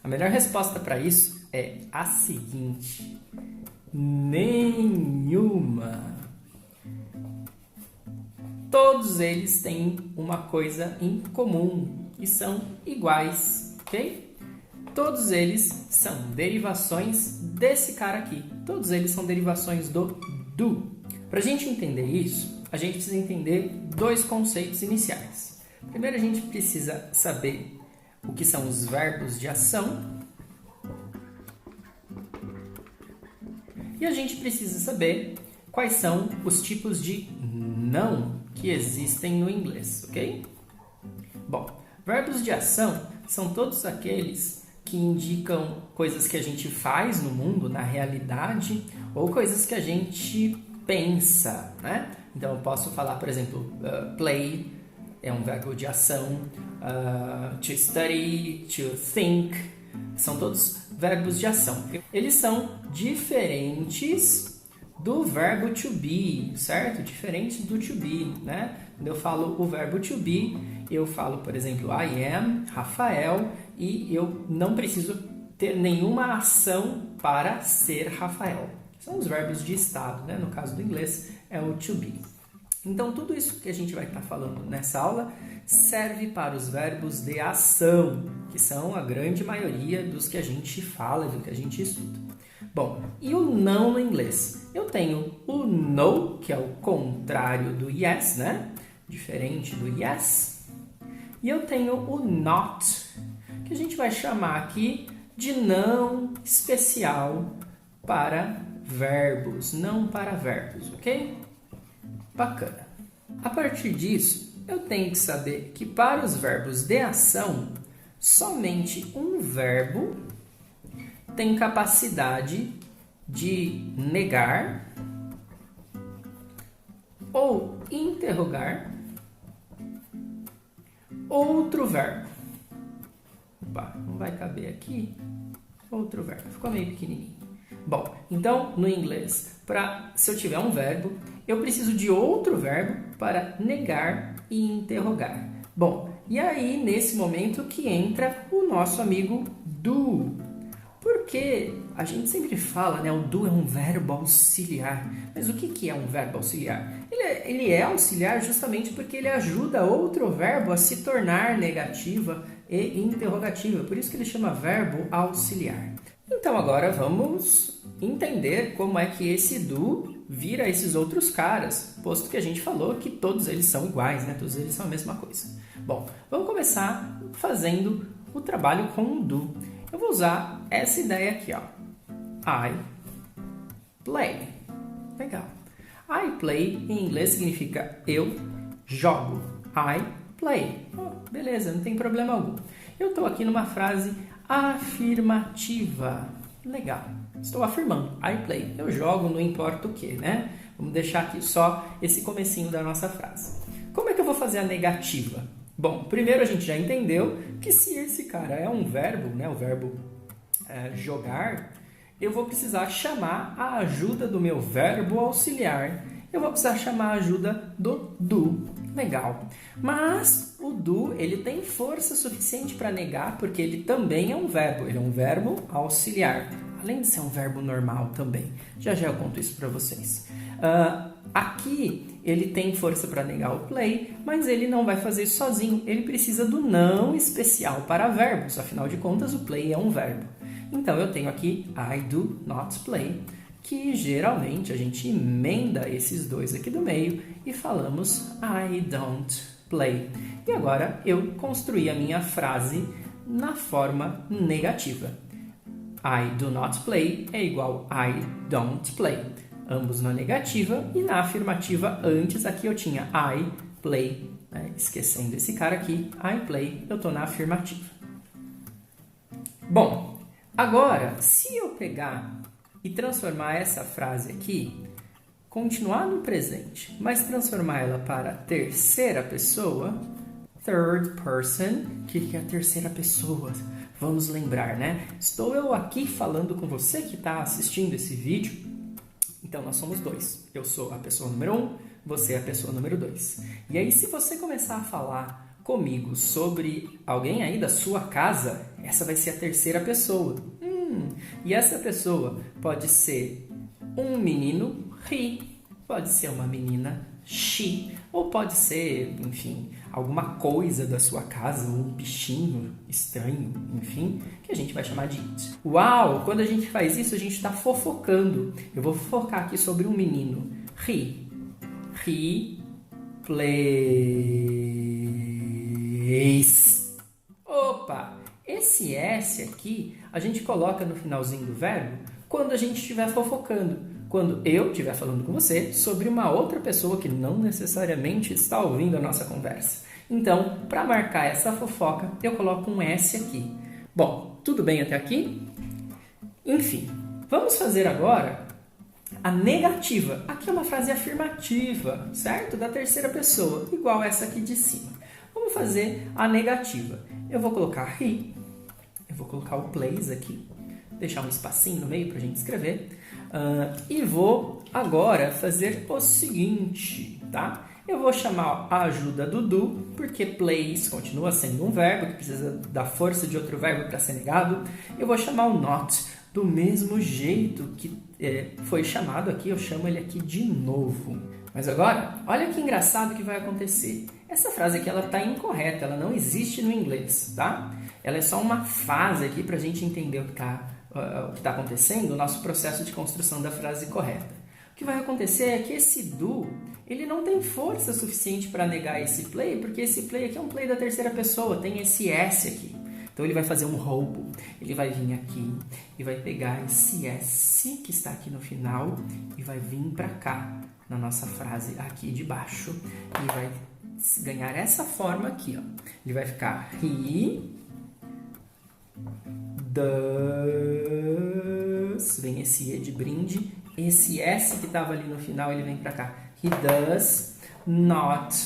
A melhor resposta para isso é a seguinte: nenhuma. Todos eles têm uma coisa em comum e são iguais, ok? Todos eles são derivações desse cara aqui. Todos eles são derivações do do. Para a gente entender isso, a gente precisa entender dois conceitos iniciais. Primeiro, a gente precisa saber o que são os verbos de ação. E a gente precisa saber quais são os tipos de não que existem no inglês, ok? Bom, verbos de ação são todos aqueles que indicam coisas que a gente faz no mundo, na realidade, ou coisas que a gente pensa, né? Então, eu posso falar, por exemplo, play é um verbo de ação, to study, to think, são todos verbos de ação. Eles são diferentes do verbo to be, certo? Diferente do to be, né? Quando eu falo o verbo to be, eu falo, por exemplo, I am Rafael e eu não preciso ter nenhuma ação para ser Rafael. São os verbos de estado, né? No caso do inglês, é o to be. Então, tudo isso que a gente vai estar falando nessa aula serve para os verbos de ação, que são a grande maioria dos que a gente fala, do que a gente estuda. Bom, e o não no inglês? Eu tenho o no, que é o contrário do yes, né? Diferente do yes. E eu tenho o not, que a gente vai chamar aqui de não especial para verbos, não para verbos, ok? Bacana. A partir disso, eu tenho que saber que para os verbos de ação, somente um verbo tem capacidade de negar ou interrogar outro verbo. Opa, não vai caber aqui. Outro verbo. Ficou meio pequenininho. Bom, então, no inglês, se eu tiver um verbo, eu preciso de outro verbo para negar e interrogar. Bom, e aí, nesse momento que entra o nosso amigo do. Porque a gente sempre fala, né, o do é um verbo auxiliar. Mas o que é um verbo auxiliar? Ele é auxiliar justamente porque ele ajuda outro verbo a se tornar negativa e interrogativa. Por isso que ele chama verbo auxiliar. Então agora vamos entender como é que esse do vira esses outros caras, posto que a gente falou que todos eles são iguais, né? Todos eles são a mesma coisa. Bom, vamos começar fazendo o trabalho com o do. Eu vou usar essa ideia aqui, ó. I play. Legal. I play em inglês significa eu jogo. I play. Oh, beleza, não tem problema algum. Eu estou aqui numa frase afirmativa. Legal. Estou afirmando. I play. Eu jogo, não importa o que, né? Vamos deixar aqui só esse comecinho da nossa frase. Como é que eu vou fazer a negativa? Bom, primeiro a gente já entendeu que se esse cara é um verbo, né, o verbo jogar, eu vou precisar chamar a ajuda do meu verbo auxiliar. Eu vou precisar chamar a ajuda do. Legal. Mas o do, ele tem força suficiente para negar, porque ele também é um verbo. Ele é um verbo auxiliar. Além de ser um verbo normal também. Já eu conto isso para vocês. Aqui, ele tem força para negar o play, mas ele não vai fazer isso sozinho. Ele precisa do não especial para verbos. Afinal de contas, o play é um verbo. Então, eu tenho aqui I do not play, que geralmente a gente emenda esses dois aqui do meio e falamos I don't play. E agora, eu construí a minha frase na forma negativa. I do not play é igual I don't play. Ambos na negativa e na afirmativa antes aqui eu tinha I play, né? Esquecendo esse cara aqui, I play, eu estou na afirmativa. Bom, agora se eu pegar e transformar essa frase aqui, continuar no presente, mas transformar ela para terceira pessoa, third person, o que é a terceira pessoa? Vamos lembrar, né? Estou eu aqui falando com você que está assistindo esse vídeo. Então, nós somos dois. Eu sou a pessoa número 1, você é a pessoa número 2. E aí, se você começar a falar comigo sobre alguém aí da sua casa, essa vai ser a terceira pessoa. E essa pessoa pode ser um menino, he, pode ser uma menina, she, ou pode ser, enfim, alguma coisa da sua casa, um bichinho estranho, enfim, que a gente vai chamar de it. Uau! Quando a gente faz isso, a gente está fofocando. Eu vou focar aqui sobre um menino. He plays. Opa! Esse S aqui, a gente coloca no finalzinho do verbo quando a gente estiver fofocando. Quando eu estiver falando com você sobre uma outra pessoa que não necessariamente está ouvindo a nossa conversa. Então, para marcar essa fofoca, eu coloco um S aqui. Bom, tudo bem até aqui? Enfim, vamos fazer agora a negativa. Aqui é uma frase afirmativa, certo? Da terceira pessoa, igual essa aqui de cima. Vamos fazer a negativa. Eu vou colocar he, eu vou colocar o plays aqui, deixar um espacinho no meio para a gente escrever. E vou agora fazer o seguinte, tá? Eu vou chamar a ajuda do do, porque plays continua sendo um verbo que precisa da força de outro verbo para ser negado. Eu vou chamar o not do mesmo jeito que foi chamado aqui, eu chamo ele aqui de novo. Mas agora, olha que engraçado que vai acontecer. Essa frase aqui, ela está incorreta, ela não existe no inglês, tá? Ela é só uma fase aqui para a gente entender o que está acontecendo, o nosso processo de construção da frase correta. O que vai acontecer é que esse do, ele não tem força suficiente para negar esse play, porque esse play aqui é um play da terceira pessoa, tem esse S aqui. Então ele vai fazer um roubo, ele vai vir aqui e vai pegar esse S que está aqui no final e vai vir para cá, na nossa frase aqui de baixo, e vai ganhar essa forma aqui, ó. Ele vai ficar he does, vem esse E de brinde, esse S que estava ali no final, ele vem para cá. He does not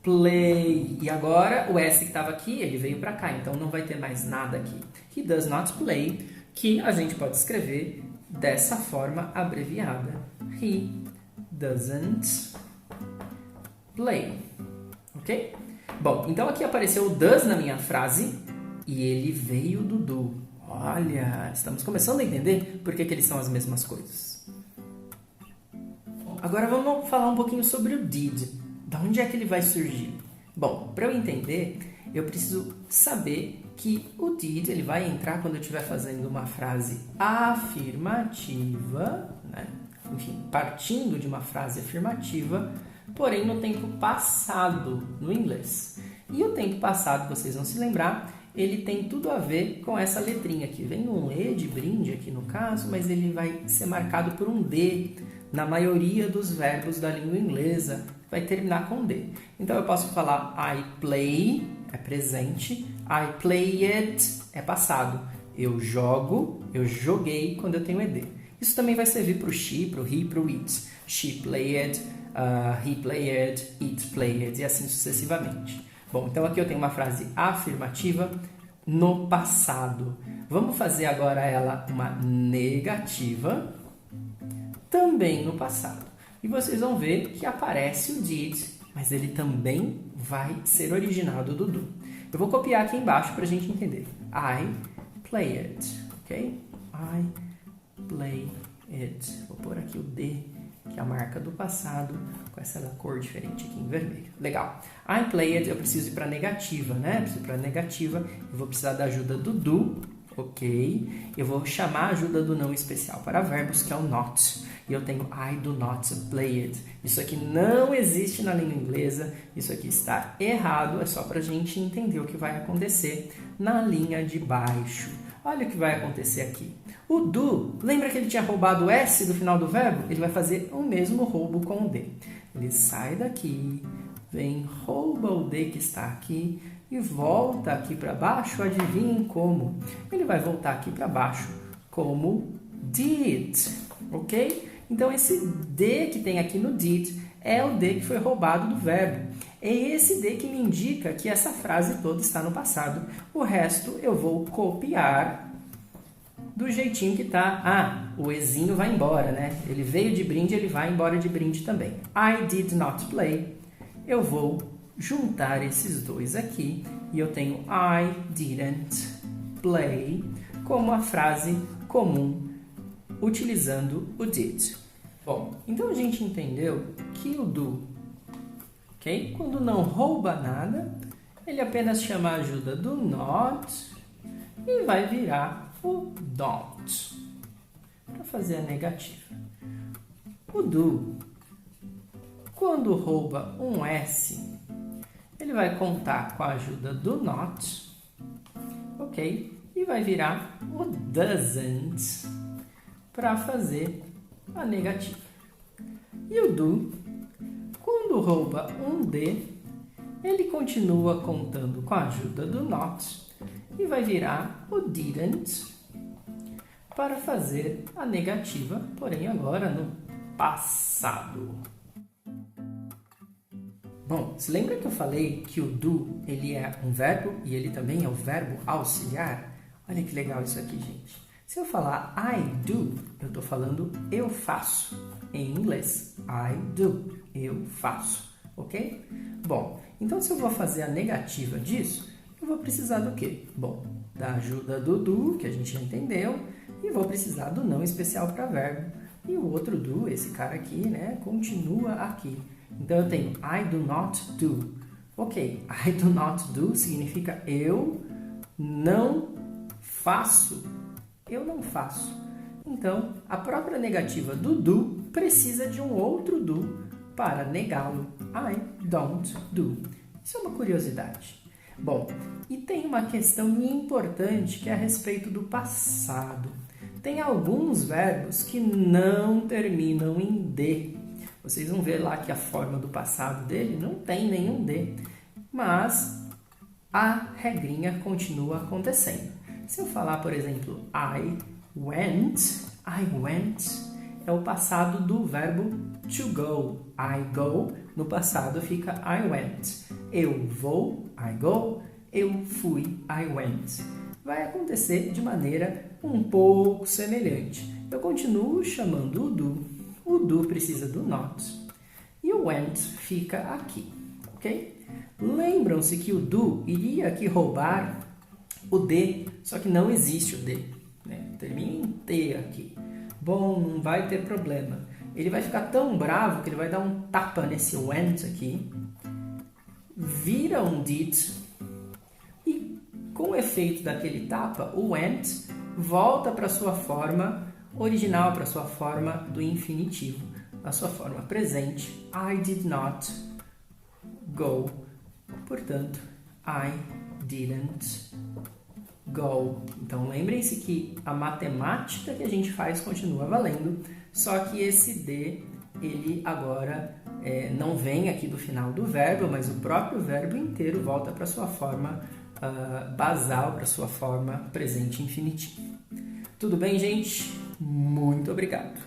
play. E agora o S que estava aqui, ele veio para cá, então não vai ter mais nada aqui. He does not play, que a gente pode escrever dessa forma abreviada. He doesn't play. Ok? Bom, então aqui apareceu o does na minha frase e ele veio do do. Olha, estamos começando a entender por que eles são as mesmas coisas. Agora vamos falar um pouquinho sobre o did. Da onde é que ele vai surgir? Bom, para eu entender, eu preciso saber que o did ele vai entrar quando eu estiver fazendo uma frase afirmativa, né? Enfim, partindo de uma frase afirmativa, porém no tempo passado no inglês. E o tempo passado, vocês vão se lembrar, ele tem tudo a ver com essa letrinha aqui. Vem um E de brinde aqui no caso, mas ele vai ser marcado por um D na maioria dos verbos da língua inglesa. Vai terminar com D. Então eu posso falar I play, é presente. I played, é passado. Eu jogo, eu joguei quando eu tenho ED. Isso também vai servir para o she, para o he, para o it. She played, he played, it played e assim sucessivamente. Bom, então aqui eu tenho uma frase afirmativa no passado. Vamos fazer agora ela uma negativa também no passado. E vocês vão ver que aparece o did, mas ele também vai ser originado do do. Eu vou copiar aqui embaixo para a gente entender. I played, ok? I play it. Vou pôr aqui o D, que é a marca do passado, com essa cor diferente aqui em vermelho. Legal. I played, eu preciso ir para negativa, né? Eu preciso ir para negativa, eu vou precisar da ajuda do do, ok? Eu vou chamar a ajuda do não especial para verbos, que é o not. E eu tenho I do not play it. Isso aqui não existe na língua inglesa, isso aqui está errado, é só para a gente entender o que vai acontecer na linha de baixo. Olha o que vai acontecer aqui. O do, lembra que ele tinha roubado o S do final do verbo? Ele vai fazer o mesmo roubo com o D. Ele sai daqui, vem, rouba o D que está aqui e volta aqui para baixo, adivinhem como? Ele vai voltar aqui para baixo como did, ok? Então esse D que tem aqui no did é o D que foi roubado do verbo. É esse D que me indica que essa frase toda está no passado. O resto eu vou copiar do jeitinho que tá. Ah, o Ezinho vai embora, né? Ele veio de brinde, ele vai embora de brinde também. I did not play. Eu vou juntar esses dois aqui e eu tenho I didn't play como a frase comum utilizando o did. Bom, então a gente entendeu que o do, ok? Quando não rouba nada, ele apenas chama a ajuda do not e vai virar o don't para fazer a negativa. O do, quando rouba um S, ele vai contar com a ajuda do not, ok? E vai virar o doesn't para fazer a negativa. E o do, quando rouba um D, ele continua contando com a ajuda do not e vai virar o didn't para fazer a negativa, porém agora no passado. Bom, se lembra que eu falei que o do ele é um verbo e ele também é o verbo auxiliar? Olha que legal isso aqui, gente. Se eu falar I do, eu estou falando eu faço. Em inglês, I do, eu faço, ok? Bom, então se eu vou fazer a negativa disso, eu vou precisar do quê? Bom, da ajuda do, que a gente já entendeu, e vou precisar do não especial para verbo. E o outro do, esse cara aqui, né, continua aqui. Então eu tenho I do not do. Ok, I do not do significa eu não faço. Eu não faço. Então, a própria negativa do precisa de um outro do para negá-lo. I don't do. Isso é uma curiosidade. Bom, e tem uma questão importante que é a respeito do passado. Tem alguns verbos que não terminam em D. Vocês vão ver lá que a forma do passado dele não tem nenhum D. Mas a regrinha continua acontecendo. Se eu falar, por exemplo, I went é o passado do verbo to go. I go, no passado fica I went. Eu vou, I go. Eu fui, I went. Vai acontecer de maneira um pouco semelhante. Eu continuo chamando o do. O do precisa do not. E o went fica aqui, ok? Lembram-se que o do iria aqui roubar o D, só que não existe o D, né? Termina em T aqui. Bom, não vai ter problema. Ele vai ficar tão bravo que ele vai dar um tapa nesse went aqui, vira um did, e com o efeito daquele tapa, o went volta para sua forma original, para sua forma do infinitivo, a sua forma presente. I did not go. Portanto, I didn't go. Então, lembrem-se que a matemática que a gente faz continua valendo, só que esse D, ele agora não vem aqui do final do verbo, mas o próprio verbo inteiro volta para sua forma basal, para sua forma presente infinitiva. Tudo bem, gente? Muito obrigado!